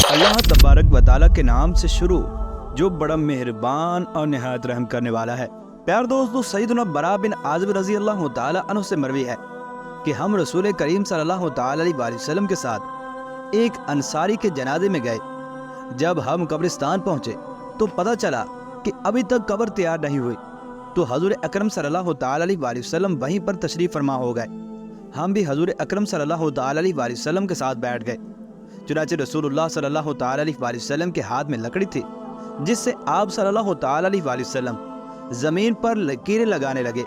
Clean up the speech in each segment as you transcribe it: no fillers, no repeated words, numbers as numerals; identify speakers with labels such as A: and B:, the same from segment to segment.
A: अल्लाह तबारक व तआला के नाम से शुरू जो बड़ा मेहरबान और निहायत रहम करने वाला है। प्यार दोस्तों, सैयदना बरा बिन आज़िब रज़ी अल्लाह तआला अन्हु से मरवी है कि हम रसूल करीम सल्लल्लाहु तआला अलैहि वसल्लम के साथ एक अंसारी के जनाजे में गए। जब हम कब्रिस्तान पहुंचे तो पता चला कि अभी तक कब्र तैयार नहीं हुई, तो हजूर अकरम सल्लल्लाहु तआला अलैहि वसल्लम वहीं पर तशरीफ़ फरमा हो गए। हम भी हजूर अकरम सल्लल्लाहु तआला अलैहि वसल्लम के साथ बैठ गए। चुनाचे रसूलुल्लाह सल्लल्लाहु तआला अलैहि वसल्लम के हाथ में लकड़ी थी, जिससे आप सल्लल्लाहु तआला अलैहि वसल्लम ज़मीन पर लकीरें लगाने लगे।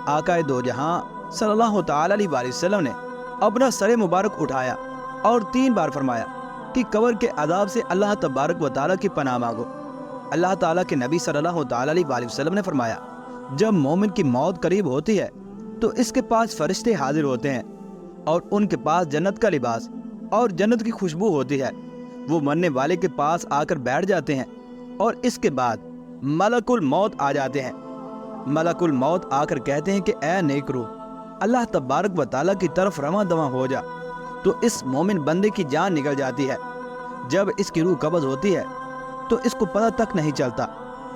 A: आकाए दो जहां सल्लल्लाहु तआला अलैहि वसल्लम ने अपना सर मुबारक उठाया और 3 बार फरमाया कि कब्र के अज़ाब से अल्लाह तबारक व तआला की पनाह मांगो। अल्लाह ताला के नबी सल्लल्लाहु तआला अलैहि वसल्लम ने फरमाया, जब मोमिन की मौत करीब होती है तो इसके पास फरिश्ते हाजिर होते हैं और उनके पास जन्नत का लिबास और जन्नत की खुशबू होती है। वो मरने वाले के पास आकर बैठ जाते हैं और इसके बाद मलकुल मौत आ जाते हैं। मलकुल मौत आकर कहते हैं कि ए नेक रूह, अल्लाह तबारक व तआला की तरफ रवां दवां हो जा। तो इस मोमिन बंदे की जान निकल जाती है। जब इसकी रूह कब्ज़ होती है तो इसको पता तक नहीं चलता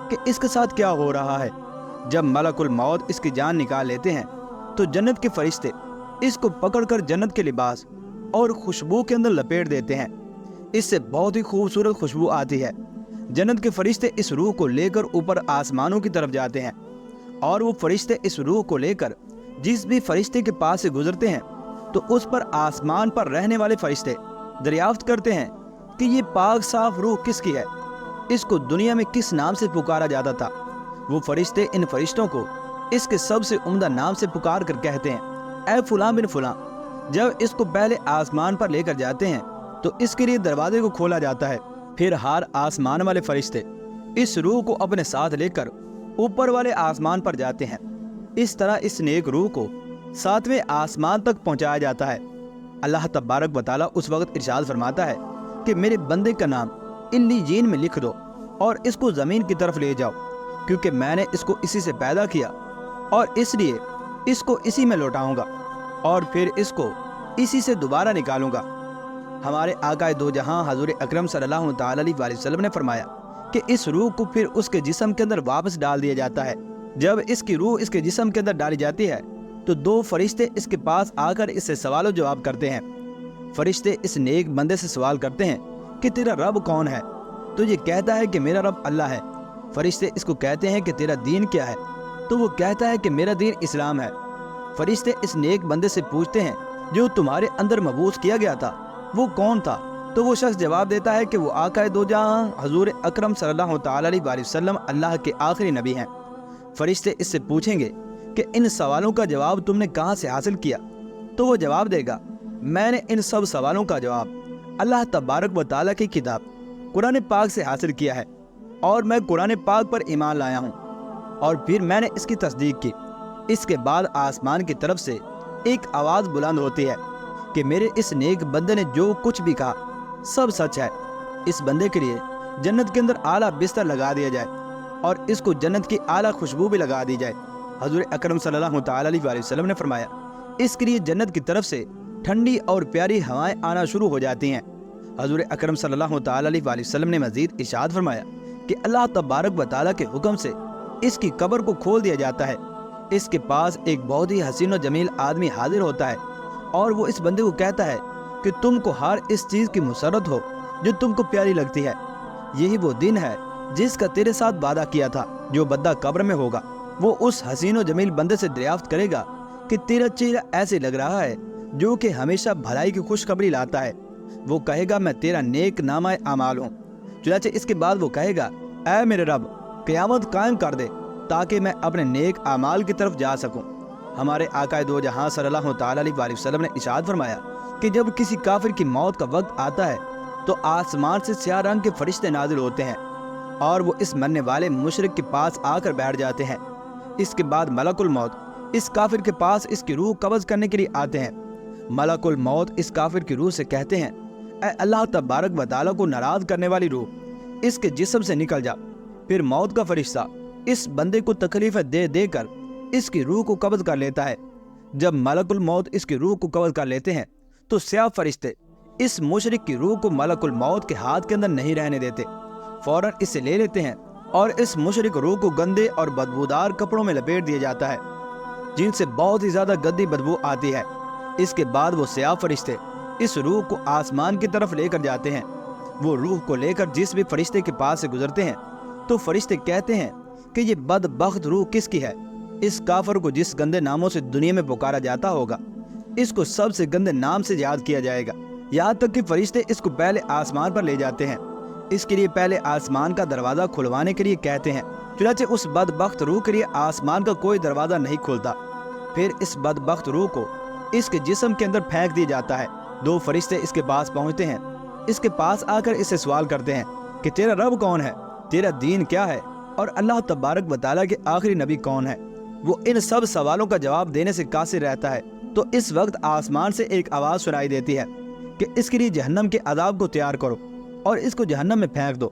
A: कि इसके साथ क्या हो रहा है। जब मलकुल मौत इसकी जान निकाल लेते हैं तो जन्नत के फरिश्ते इसको पकड़कर जन्नत के लिबास और खुशबू के अंदर लपेट देते हैं। इससे बहुत ही खूबसूरत खुशबू आती है। जन्नत के फरिश्ते इस रूह को लेकर ऊपर आसमानों की तरफ जाते हैं और वो फरिश्ते इस रूह को लेकर जिस भी फरिश्ते के पास से गुजरते हैं तो उस पर आसमान पर रहने वाले फरिश्ते दरियाफ्त करते हैं कि ये पाक साफ रूह किसकी है, इसको दुनिया में किस नाम से पुकारा जाता था। वो फरिश्ते इन फरिश्तों को इसके सबसे उम्दा नाम से पुकार कर कहते हैं, ऐ फुलां बिन फुलां। जब इसको पहले आसमान पर लेकर जाते हैं तो इसके लिए दरवाजे को खोला जाता है। फिर हर आसमान वाले फरिश्ते इस रूह को अपने साथ लेकर ऊपर वाले आसमान पर जाते हैं। इस तरह इस नेक रूह को 7वें आसमान तक पहुंचाया जाता है। अल्लाह तबारक व तआला उस वक्त इरशाद फरमाता है कि मेरे बंदे का नाम इल्लीयीन में लिख दो और इसको ज़मीन की तरफ ले जाओ, क्योंकि मैंने इसको इसी से पैदा किया और इसलिए इसको इसी में लौटाऊंगा और फिर इसको इसी से दोबारा निकालूंगा। हमारे आकाए दो जहां हजूर अकरम सल्लल्लाहु तआला अलैहि वसल्लम ने फरमाया कि इस रूह को फिर उसके जिस्म के अंदर वापस डाल दिया जाता है। जब इसकी रूह इसके जिस्म के अंदर डाली जाती है तो 2 फरिश्ते इसके पास आकर इससे सवाल जवाब करते हैं। फरिश्ते इस नेक बंदे से सवाल करते हैं कि तेरा रब कौन है, तो ये कहता है कि मेरा रब अल्लाह है। फरिश्ते इसको कहते हैं कि तेरा दीन क्या है, तो वो कहता है कि मेरा दीन इस्लाम है। फरिश्ते इस नेक बंदे से पूछते हैं, जो तुम्हारे अंदर मबूस किया गया था वो कौन था, तो वो शख्स जवाब देता है कि वो आकाए दो जहां हजूर अकरम सल्लल्लाहु तआला अलैहि वसल्लम अल्लाह के आखिरी नबी हैं। फरिश्ते इससे पूछेंगे कि इन सवालों का जवाब तुमने कहाँ से हासिल किया, तो वो जवाब देगा, मैंने इन सब सवालों का जवाब अल्लाह तबारक व तआला की किताब कुरान पाक से हासिल किया है और मैं कुरान पाक पर ईमान लाया हूँ और फिर मैंने इसकी तस्दीक की। इसके बाद आसमान की तरफ से एक आवाज़ बुलंद होती है कि मेरे इस नेक बंदे ने जो कुछ भी कहा सब सच है। इस बंदे के लिए जन्नत के अंदर आला बिस्तर लगा दिया जाए और इसको जन्नत की आला खुशबू भी लगा दी जाए। हजूर अकरम सल्लल्लाहु तआला अलैहि वसल्लम ने फरमाया, इसके लिए जन्नत की तरफ से ठंडी और प्यारी हवाएं आना शुरू हो जाती हैं। हजूर अकरम सल्लल्लाहु तआला अलैहि वसल्लम ने मजीद इरशाद फरमाया कि अल्लाह तबारक व तआला के हुक्म से इसकी कब्र को खोल दिया जाता है। इसके पास एक बहुत ही हसीन और जमील आदमी हाजिर होता है और वो इस बंदे को कहता है कि तुमको हर इस चीज़ की मुसरत हो जो तुमको प्यारी लगती है। यही वो दिन है जिसका तेरे साथ वादा किया था। जो बंदा कब्र में होगा वो उस हसीन और जमील बंदे से दरियाफ्त करेगा कि तेरा चेहरा ऐसे लग रहा है जो कि हमेशा भलाई की खुशखबरी लाता है। वो कहेगा, मैं तेरा नेक नामा अमाल हूँ। चुनाचे इसके बाद वो कहेगा, ऐ मेरे रब, क़यामत कायम कर दे ताकि मैं अपने नेक अमाल की तरफ जा सकूं। हमारे आकाए दो जहां सल्लल्लाहु तआला अलैहि वसल्लम ने इरशाद फरमाया कि जब किसी काफिर की मौत का वक्त आता है तो आसमान से स्याह रंग के फरिश्ते नाजिल होते हैं और वो इस मरने वाले मुशरिक के पास आकर बैठ जाते हैं। इसके बाद मलकुल मौत इस काफिर के पास इसकी रूह कब्ज़ करने के लिए आते हैं। मलकुल मौत इस काफिर की रूह से कहते हैं, ऐ अल्लाह तबारक व तआला को नाराज़ करने वाली रूह, इसके जिस्म से निकल जा। फिर मौत का फरिश्ता इस बंदे को तकलीफें दे देकर इसकी रूह को कब्ज़ कर लेता है। जब मलकुल मौत इसकी रूह को कब्ज़ कर लेते हैं तो स्याह फरिश्ते इस मुशरिक की रूह को मलकुल मौत के हाथ के अंदर नहीं रहने देते, फौरन इसे ले लेते हैं और इस मुशरिक रूह को गंदे और बदबूदार कपड़ों में लपेट दिया जाता है जिनसे बहुत ही ज्यादा गंदी बदबू आती है। इसके बाद वो सियाह फरिश्ते इस रूह को आसमान की तरफ लेकर जाते हैं। वो रूह को लेकर जिस भी फरिश्ते के पास से गुजरते हैं तो फरिश्ते कहते हैं कि ये बदबख्त रूह किसकी है। इस काफर को जिस गंदे नामों से दुनिया में पुकारा जाता होगा, इसको सबसे गंदे नाम से याद किया जाएगा। यहाँ तक कि फरिश्ते इसको पहले आसमान पर ले जाते हैं। इसके लिए पहले आसमान का दरवाजा खुलवाने के लिए कहते हैं, चुनांचे उस बदबख्त रूह के लिए आसमान का कोई दरवाजा नहीं खुलता। फिर इस बदबख्त रूह को इसके जिस्म के अंदर फेंक दिया जाता है। 2 फरिश्ते इसके पास पहुंचते हैं। इसके पास आकर इससे सवाल करते हैं कि तेरा रब कौन है, तेरा दीन क्या है और अल्लाह तबारक व तआला के आखिरी नबी कौन है। वो इन सब सवालों का जवाब देने से कासिर रहता है। तो इस वक्त आसमान से एक आवाज़ सुनाई देती है कि इसके लिए जहन्नम के अदाब को तैयार करो और इसको जहन्नम में फेंक दो।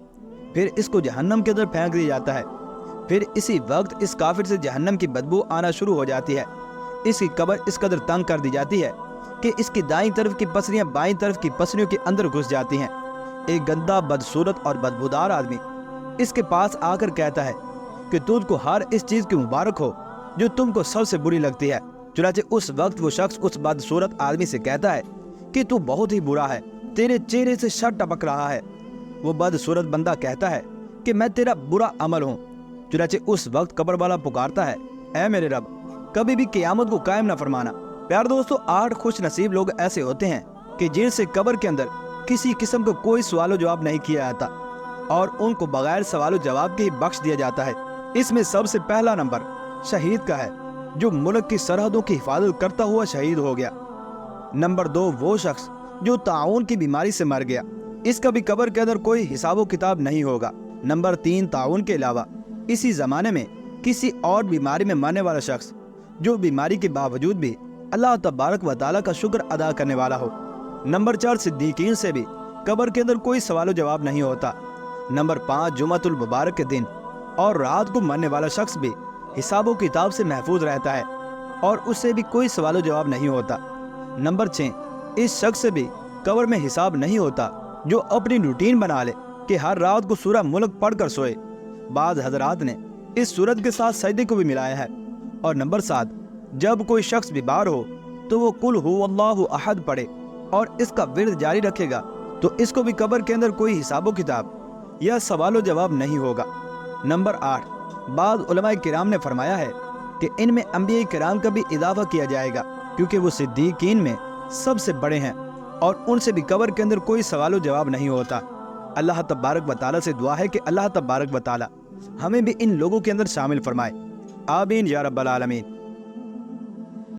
A: फिर इसको जहन्नम के अंदर फेंक दिया जाता है। फिर इसी वक्त इस काफिर से जहन्नम की बदबू आना शुरू हो जाती है। इसकी कब्र इस कदर तंग कर दी जाती है कि इसकी दाईं तरफ की पसलियां बाईं तरफ की पसलियों के अंदर घुस जाती हैं। एक गंदा, बदसूरत और बदबूदार आदमी इसके पास आकर कहता है कि तुझको हर इस चीज की मुबारक हो जो तुमको सबसे बुरी लगती है। चुनांचे उस वक्त वो शख्स उस बदसूरत आदमी से कहता है कि तू बहुत ही बुरा है, तेरे चेहरे से शर टपक रहा है। वो बदसूरत बंदा कहता है कि मैं तेरा बुरा अमल हूँ। चुनांचे उस वक्त कब्र वाला पुकारता है, ऐ मेरे रब, कभी भी क़यामत को कायम न फरमाना। प्यार दोस्तों, 8 खुश नसीब लोग ऐसे होते हैं कि जिनसे कब्र के अंदर किसी किस्म का कोई सवाल जवाब नहीं किया जाता और उनको बगैर सवाल जवाब के ही बख्श दिया जाता है। इसमें सबसे पहला नंबर शहीद का है जो मुल्क की सरहदों की हिफाजत करता हुआ शहीद हो गया। नंबर 2 वो शख्स जो ताउन की बीमारी से मर गया, इसका भी कब्र के अंदर कोई हिसाब किताब नहीं होगा। नंबर 3 ताउन के अलावा इसी जमाने में किसी और बीमारी में मरने वाला शख्स जो बीमारी के बावजूद भी अल्लाह तबारक व तआला का शुक्र अदा करने वाला हो। नंबर 4 सिद्दीकीन से भी कब्र के अंदर कोई सवाल जवाब नहीं होता। नंबर 5 जुमअतुल मुबारक के दिन और रात को मरने वाला शख्स भी हिसाब किताब से महफूज रहता है और उससे भी कोई सवाल जवाब नहीं होता। नंबर 6 इस शख्स से भी कब्र में हिसाब नहीं होता जो अपनी रूटीन बना ले कि हर रात को सूरह मुल्क पढ़कर सोए। बाद हजरात ने इस सूरत के साथ सजदे को भी मिलाया है। और नंबर 7 जब कोई शख्स बीमार हो तो वो कुल हुवल्लाहु अहद पढ़े और इसका विर्द जारी रखेगा तो इसको भी कब्र के अंदर कोई हिसाब किताब या सवाल जवाब नहीं होगा। नंबर 8 बाद उलमाए किराम ने फरमाया है कि इनमें अंबिया किराम का भी इजाफा किया जाएगा क्योंकि वो सिद्दीकीन में सबसे बड़े हैं और उनसे भी कब्र के अंदर कोई सवाल जवाब नहीं होता। अल्लाह तबारक व तआला से दुआ है कि अल्लाह तबारक व तआला हमें भी इन लोगों के अंदर शामिल फरमाए। आमीन या रब्बल आलमीन।